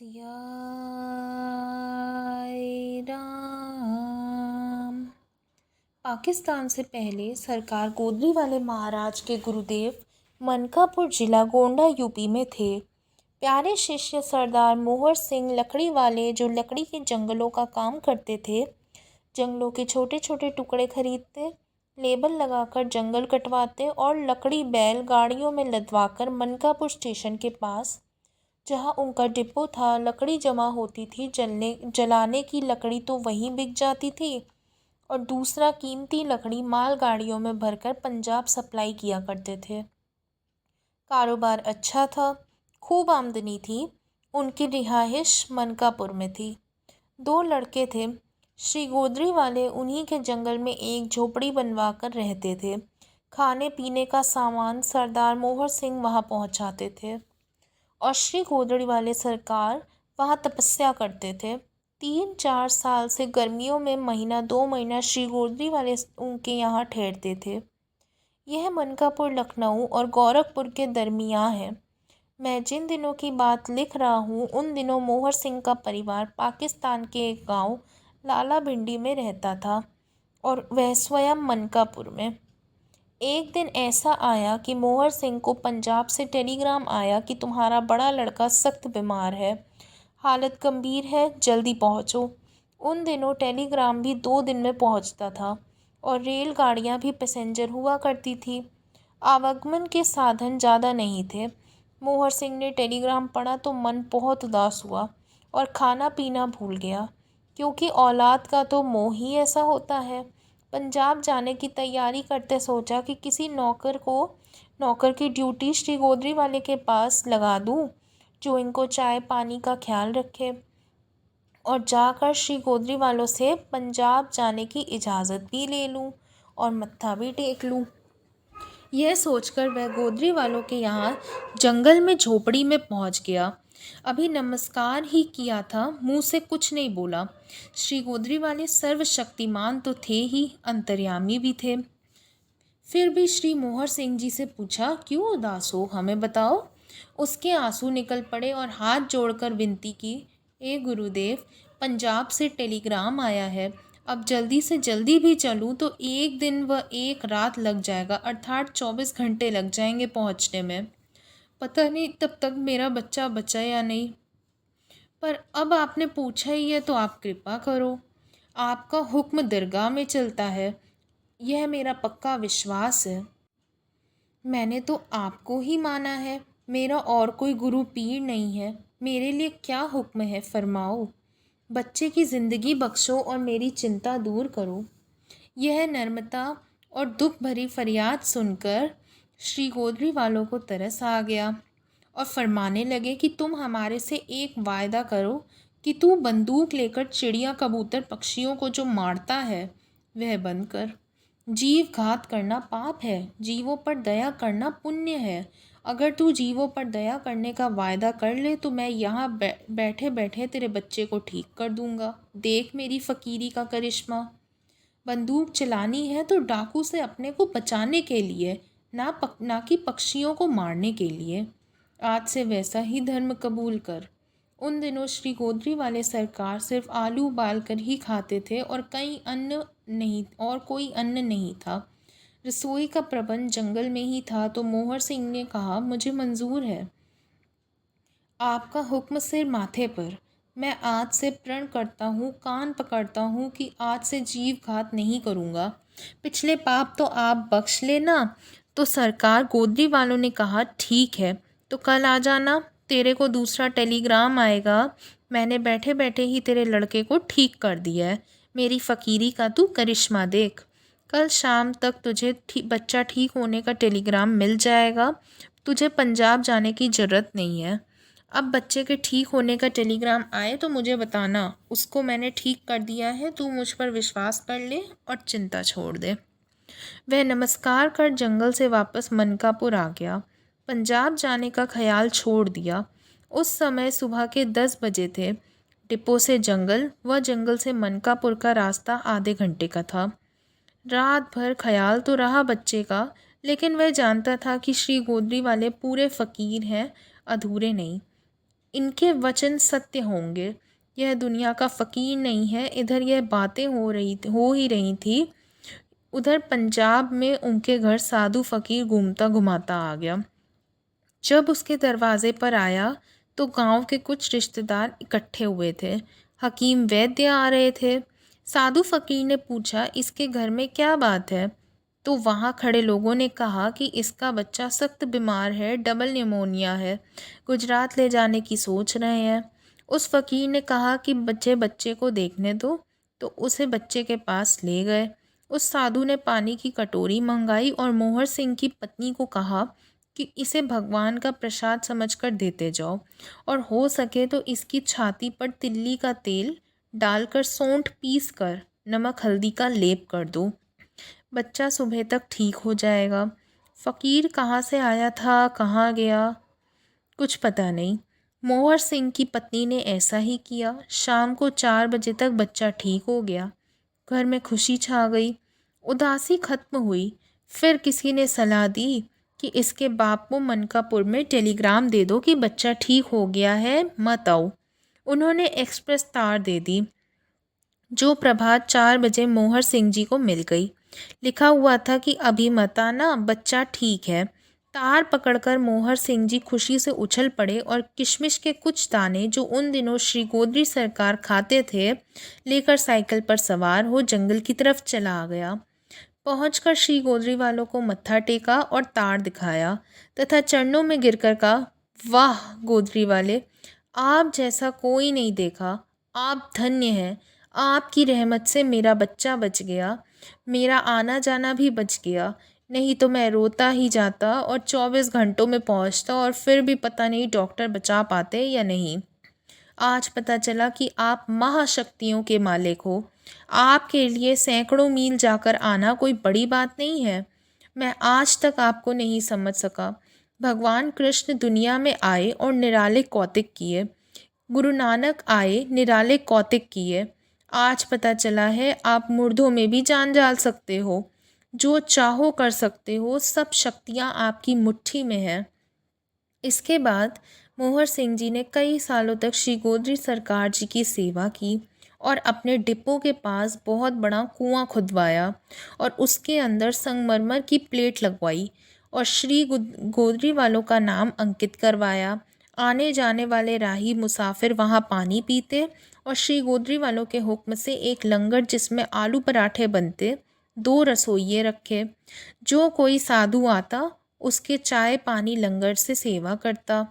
सियाए राम। पाकिस्तान से पहले सरकार गोदरी वाले महाराज के गुरुदेव मनकापुर जिला गोंडा यूपी में थे। प्यारे शिष्य सरदार मोहर सिंह लकड़ी वाले जो लकड़ी के जंगलों का काम करते थे, जंगलों के छोटे छोटे टुकड़े खरीदते, लेबल लगाकर जंगल कटवाते और लकड़ी बैल गाड़ियों में लदवाकर मनकापुर स्टेशन के पास जहाँ उनका डिपो था लकड़ी जमा होती थी। जलाने की लकड़ी तो वहीं बिक जाती थी और दूसरा कीमती लकड़ी मालगाड़ियों में भरकर पंजाब सप्लाई किया करते थे। कारोबार अच्छा था, खूब आमदनी थी। उनकी रिहाइश मनकापुर में थी। 2 लड़के थे। श्री गोदरी वाले उन्हीं के जंगल में एक झोपड़ी बनवा कर रहते थे। खाने पीने का सामान सरदार मोहर सिंह वहाँ पहुँचाते थे और श्री गोदड़ी वाले सरकार वहाँ तपस्या करते थे। 3-4 साल से गर्मियों में महीना 2 महीना श्री गोदड़ी वाले उनके यहाँ ठहरते थे। यह मनकापुर लखनऊ और गोरखपुर के दरमियाँ है। मैं जिन दिनों की बात लिख रहा हूँ उन दिनों मोहर सिंह का परिवार पाकिस्तान के एक गांव लाला भिंडी में रहता था और वह स्वयं मनकापुर में। एक दिन ऐसा आया कि मोहर सिंह को पंजाब से टेलीग्राम आया कि तुम्हारा बड़ा लड़का सख्त बीमार है, हालत गंभीर है, जल्दी पहुँचो। उन दिनों टेलीग्राम भी 2 दिन में पहुँचता था और रेलगाड़ियाँ भी पैसेंजर हुआ करती थी। आवागमन के साधन ज़्यादा नहीं थे। मोहर सिंह ने टेलीग्राम पढ़ा तो मन बहुत उदास हुआ और खाना पीना भूल गया, क्योंकि औलाद का तो मोह ही ऐसा होता है। पंजाब जाने की तैयारी करते सोचा कि किसी नौकर की ड्यूटी श्री गोदरी वाले के पास लगा दूं, जो इनको चाय पानी का ख्याल रखे और जाकर श्री गोदरी वालों से पंजाब जाने की इजाज़त भी ले लूं और मत्था भी टेक लूं। यह सोचकर वह गोदरी वालों के यहाँ जंगल में झोपड़ी में पहुँच गया। अभी नमस्कार ही किया था, मुंह से कुछ नहीं बोला। श्री गोदरी वाले सर्वशक्तिमान तो थे ही, अंतर्यामी भी थे। फिर भी श्री मोहर सिंह जी से पूछा, क्यों उदास हो, हमें बताओ। उसके आंसू निकल पड़े और हाथ जोड़कर विनती की, ए गुरुदेव, पंजाब से टेलीग्राम आया है। अब जल्दी से जल्दी भी चलूँ तो 1 दिन व 1 रात लग जाएगा, अर्थात 24 घंटे लग जाएंगे पहुँचने में। पता नहीं तब तक मेरा बच्चा बचा या नहीं, पर अब आपने पूछा ही है तो आप कृपा करो। आपका हुक्म दरगाह में चलता है, यह मेरा पक्का विश्वास है। मैंने तो आपको ही माना है, मेरा और कोई गुरु पीर नहीं है। मेरे लिए क्या हुक्म है, फरमाओ। बच्चे की ज़िंदगी बख्शो और मेरी चिंता दूर करो। यह नर्मता और दुख भरी फरियाद सुनकर श्री गोदरी वालों को तरस आ गया और फरमाने लगे कि तुम हमारे से एक वायदा करो कि तू बंदूक लेकर चिड़िया कबूतर पक्षियों को जो मारता है वह बंद कर। जीव घात करना पाप है, जीवों पर दया करना पुण्य है। अगर तू जीवों पर दया करने का वायदा कर ले तो मैं यहाँ बैठे बैठे तेरे बच्चे को ठीक कर दूंगा। देख मेरी फ़कीरी का करिश्मा। बंदूक चलानी है तो डाकू से अपने को बचाने के लिए, ना कि पक्षियों को मारने के लिए। आज से वैसा ही धर्म कबूल कर। उन दिनों श्री गोदरी वाले सरकार सिर्फ आलू उबाल कर ही खाते थे और कोई अन्न नहीं था। रसोई का प्रबंध जंगल में ही था। तो मोहर सिंह ने कहा, मुझे मंजूर है, आपका हुक्म सिर माथे पर। मैं आज से प्रण करता हूँ, कान पकड़ता हूँ कि आज से जीव घात नहीं करूँगा। पिछले पाप तो आप बख्श लेना। तो सरकार गोदरी वालों ने कहा, ठीक है, तो कल आ जाना, तेरे को दूसरा टेलीग्राम आएगा। मैंने बैठे बैठे ही तेरे लड़के को ठीक कर दिया है। मेरी फ़कीरी का तू करिश्मा देख। कल शाम तक तुझे बच्चा ठीक होने का टेलीग्राम मिल जाएगा। तुझे पंजाब जाने की ज़रूरत नहीं है। अब बच्चे के ठीक होने का टेलीग्राम आए तो मुझे बताना, उसको मैंने ठीक कर दिया है। तू मुझ पर विश्वास कर ले और चिंता छोड़ दे। वह नमस्कार कर जंगल से वापस मनकापुर आ गया। पंजाब जाने का ख्याल छोड़ दिया। उस समय सुबह के 10 बजे थे। डिपो से जंगल व जंगल से मनकापुर का रास्ता आधे घंटे का था। रात भर ख्याल तो रहा बच्चे का, लेकिन वह जानता था कि श्री गोदरी वाले पूरे फ़कीर हैं, अधूरे नहीं। इनके वचन सत्य होंगे। यह दुनिया का फ़कीर नहीं है। इधर यह बातें हो ही रही थी, उधर पंजाब में उनके घर साधु फ़कीर घूमता घुमाता आ गया। जब उसके दरवाजे पर आया तो गांव के कुछ रिश्तेदार इकट्ठे हुए थे। हकीम वैद्य आ रहे थे। साधु फ़कीर ने पूछा, इसके घर में क्या बात है? तो वहाँ खड़े लोगों ने कहा कि इसका बच्चा सख्त बीमार है, डबल निमोनिया है, गुजरात ले जाने की सोच रहे हैं। उस फ़कीर ने कहा कि बच्चे बच्चे को देखने दो, तो उसे बच्चे के पास ले गए। उस साधु ने पानी की कटोरी मंगाई और मोहर सिंह की पत्नी को कहा कि इसे भगवान का प्रसाद समझकर देते जाओ, और हो सके तो इसकी छाती पर तिल्ली का तेल डालकर सौंठ पीस कर नमक हल्दी का लेप कर दो। बच्चा सुबह तक ठीक हो जाएगा। फ़कीर कहाँ से आया था, कहाँ गया, कुछ पता नहीं। मोहर सिंह की पत्नी ने ऐसा ही किया। शाम को 4 बजे तक बच्चा ठीक हो गया। घर में खुशी छा गई, उदासी खत्म हुई। फिर किसी ने सलाह दी कि इसके बाप को मनकापुर में टेलीग्राम दे दो कि बच्चा ठीक हो गया है, मत आओ। उन्होंने एक्सप्रेस तार दे दी, जो प्रभात 4 बजे मोहर सिंह जी को मिल गई। लिखा हुआ था कि अभी मत आना, बच्चा ठीक है। तार पकड़कर मोहर सिंह जी खुशी से उछल पड़े और किशमिश के कुछ दाने जो उन दिनों श्री गोदरी सरकार खाते थे, लेकर साइकिल पर सवार हो जंगल की तरफ चला गया। पहुंचकर श्री गोदरी वालों को मत्था टेका और तार दिखाया तथा चरणों में गिरकर कहा, वाह गोदरी वाले, आप जैसा कोई नहीं देखा। आप धन्य हैं। आपकी रहमत से मेरा बच्चा बच गया, मेरा आना जाना भी बच गया। नहीं तो मैं रोता ही जाता और 24 घंटों में पहुंचता, और फिर भी पता नहीं डॉक्टर बचा पाते या नहीं। आज पता चला कि आप महाशक्तियों के मालिक हो। आपके लिए सैकड़ों मील जाकर आना कोई बड़ी बात नहीं है। मैं आज तक आपको नहीं समझ सका। भगवान कृष्ण दुनिया में आए और निराले कौतिक किए। गुरु नानक आए, निराले कौतिक किए। आज पता चला है आप मुर्दों में भी जान डाल सकते हो। जो चाहो कर सकते हो। सब शक्तियाँ आपकी मुट्ठी में हैं। इसके बाद मोहर सिंह जी ने कई सालों तक श्री गोदरी सरकार जी की सेवा की और अपने डिपो के पास बहुत बड़ा कुआं खुदवाया और उसके अंदर संगमरमर की प्लेट लगवाई और श्री गोदरी वालों का नाम अंकित करवाया। आने जाने वाले राही मुसाफिर वहाँ पानी पीते और श्री गोदरी वालों के हुक्म से एक लंगर जिसमें आलू पराठे बनते, 2 रसोइये रखे। जो कोई साधु आता उसके चाय पानी लंगर से सेवा करता।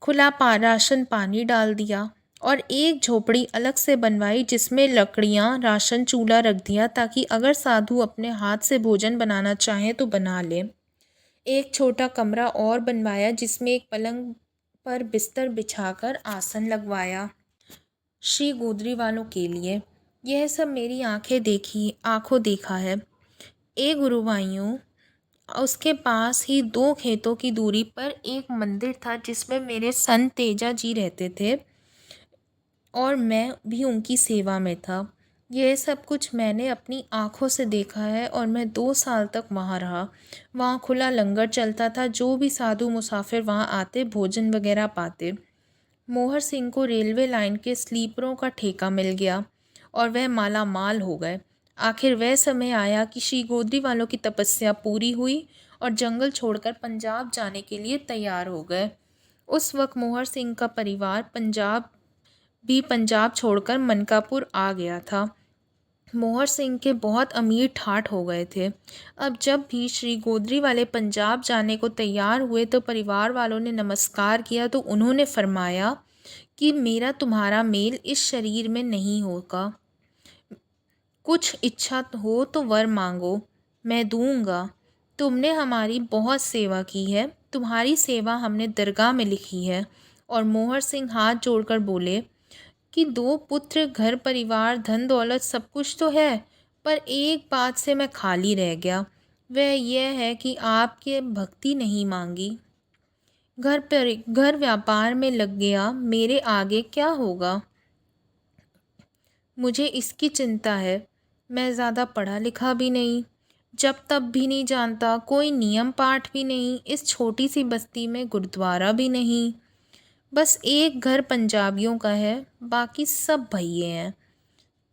खुला राशन पानी डाल दिया और एक झोपड़ी अलग से बनवाई जिसमें लकड़ियाँ, राशन चूल्हा रख दिया ताकि अगर साधु अपने हाथ से भोजन बनाना चाहें तो बना लें। एक छोटा कमरा और बनवाया जिसमें एक पलंग पर बिस्तर बिछाकर आसन लगवाया श्री गोदरी वालों के लिए। यह सब मेरी आंखों देखा है। गुरु भाइयों, उसके पास ही 2 खेतों की दूरी पर एक मंदिर था जिसमें मेरे संत तेजा जी रहते थे और मैं भी उनकी सेवा में था। यह सब कुछ मैंने अपनी आँखों से देखा है और मैं 2 साल तक वहाँ रहा। वहाँ खुला लंगर चलता था, जो भी साधु मुसाफिर वहाँ आते भोजन वगैरह पाते। मोहर सिंह को रेलवे लाइन के स्लीपरों का ठेका मिल गया और वह माला माल हो गए। आखिर वह समय आया कि श्री गोदरी वालों की तपस्या पूरी हुई और जंगल छोड़कर पंजाब जाने के लिए तैयार हो गए। उस वक्त मोहर सिंह का परिवार पंजाब छोड़कर मनकापुर आ गया था। मोहर सिंह के बहुत अमीर ठाठ हो गए थे। अब जब भी श्री गोदरी वाले पंजाब जाने को तैयार हुए तो परिवार वालों ने नमस्कार किया तो उन्होंने फरमाया कि मेरा तुम्हारा मेल इस शरीर में नहीं होगा। कुछ इच्छा हो तो वर मांगो, मैं दूंगा। तुमने हमारी बहुत सेवा की है, तुम्हारी सेवा हमने दरगाह में लिखी है। और मोहर सिंह हाथ जोड़कर बोले कि 2 पुत्र, घर परिवार, धन दौलत सब कुछ तो है, पर एक बात से मैं खाली रह गया। वह यह है कि आपके भक्ति नहीं मांगी। घर व्यापार में लग गया, मेरे आगे क्या होगा, मुझे इसकी चिंता है। मैं ज़्यादा पढ़ा लिखा भी नहीं, जब तब भी नहीं जानता, कोई नियम पाठ भी नहीं, इस छोटी सी बस्ती में गुरुद्वारा भी नहीं। बस एक घर पंजाबियों का है, बाकी सब भैये हैं।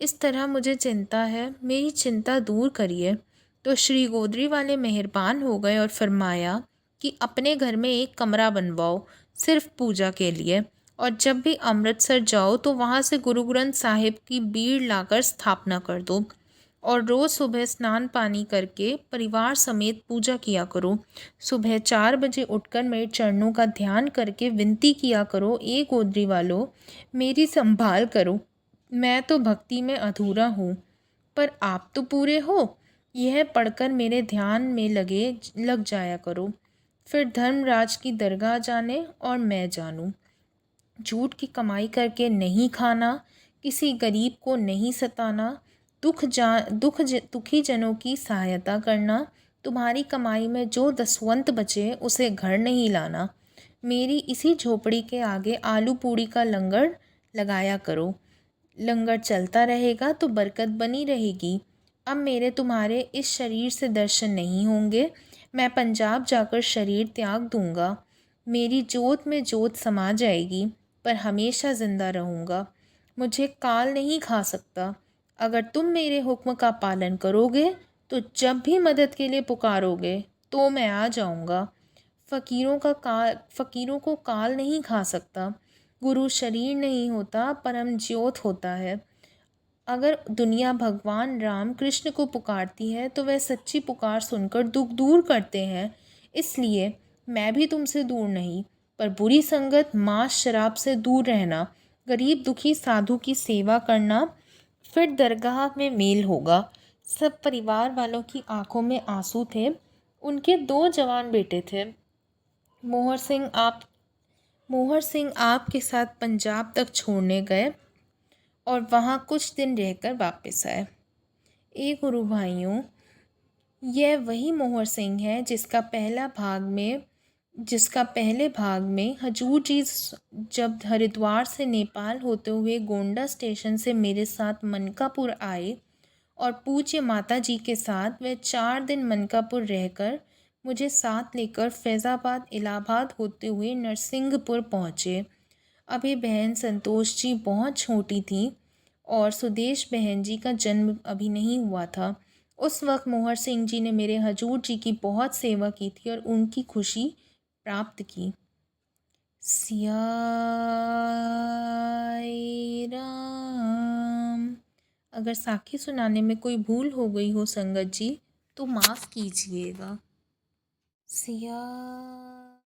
इस तरह मुझे चिंता है, मेरी चिंता दूर करिए। तो श्री गोदरी वाले मेहरबान हो गए और फरमाया कि अपने घर में एक कमरा बनवाओ, सिर्फ पूजा के लिए, और जब भी अमृतसर जाओ तो वहाँ से गुरु ग्रंथ साहिब की बीड़ लाकर स्थापना कर दो, और रोज़ सुबह स्नान पानी करके परिवार समेत पूजा किया करो। सुबह 4 बजे उठकर मेरे चरणों का ध्यान करके विनती किया करो, ए गोदरी वालों, मेरी संभाल करो, मैं तो भक्ति में अधूरा हूँ, पर आप तो पूरे हो। यह पढ़कर मेरे ध्यान में लग जाया करो। फिर धर्मराज की दरगाह जाने और मैं जानूँ। झूठ की कमाई करके नहीं खाना, किसी गरीब को नहीं सताना, दुखी जनों की सहायता करना, तुम्हारी कमाई में जो दसवंत बचे उसे घर नहीं लाना। मेरी इसी झोपड़ी के आगे आलू पूड़ी का लंगर लगाया करो, लंगर चलता रहेगा तो बरकत बनी रहेगी। अब मेरे तुम्हारे इस शरीर से दर्शन नहीं होंगे, मैं पंजाब जाकर शरीर त्याग दूंगा। मेरी जोत में जोत समा जाएगी, पर हमेशा ज़िंदा रहूँगा। मुझे काल नहीं खा सकता। अगर तुम मेरे हुक्म का पालन करोगे तो जब भी मदद के लिए पुकारोगे तो मैं आ जाऊँगा। फ़कीरों को काल नहीं खा सकता। गुरु शरीर नहीं होता, परम ज्योत होता है। अगर दुनिया भगवान राम कृष्ण को पुकारती है तो वह सच्ची पुकार सुनकर दुख दूर करते हैं। इसलिए मैं भी तुमसे दूर नहीं, पर बुरी संगत, मांस, शराब से दूर रहना, गरीब दुखी साधु की सेवा करना, फिर दरगाह में मेल होगा। सब परिवार वालों की आंखों में आंसू थे। उनके 2 जवान बेटे थे। मोहर सिंह आप मोहर सिंह आपके साथ पंजाब तक छोड़ने गए और वहाँ कुछ दिन रहकर वापस आए। ए गुरु भाइयों, यह वही मोहर सिंह है जिसका पहले भाग में हजूर जी जब हरिद्वार से नेपाल होते हुए गोंडा स्टेशन से मेरे साथ मनकापुर आए और पूज्य माता जी के साथ वह 4 दिन मनकापुर रहकर मुझे साथ लेकर फैज़ाबाद इलाहाबाद होते हुए नरसिंहपुर पहुँचे। अभी बहन संतोष जी बहुत छोटी थी और सुदेश बहन जी का जन्म अभी नहीं हुआ था। उस वक्त मोहर सिंह जी ने मेरे हजूर जी की बहुत सेवा की थी और उनकी खुशी प्राप्त की। सियाए राम। अगर साखी सुनाने में कोई भूल हो गई हो संगत जी तो माफ़ कीजिएगा। सिया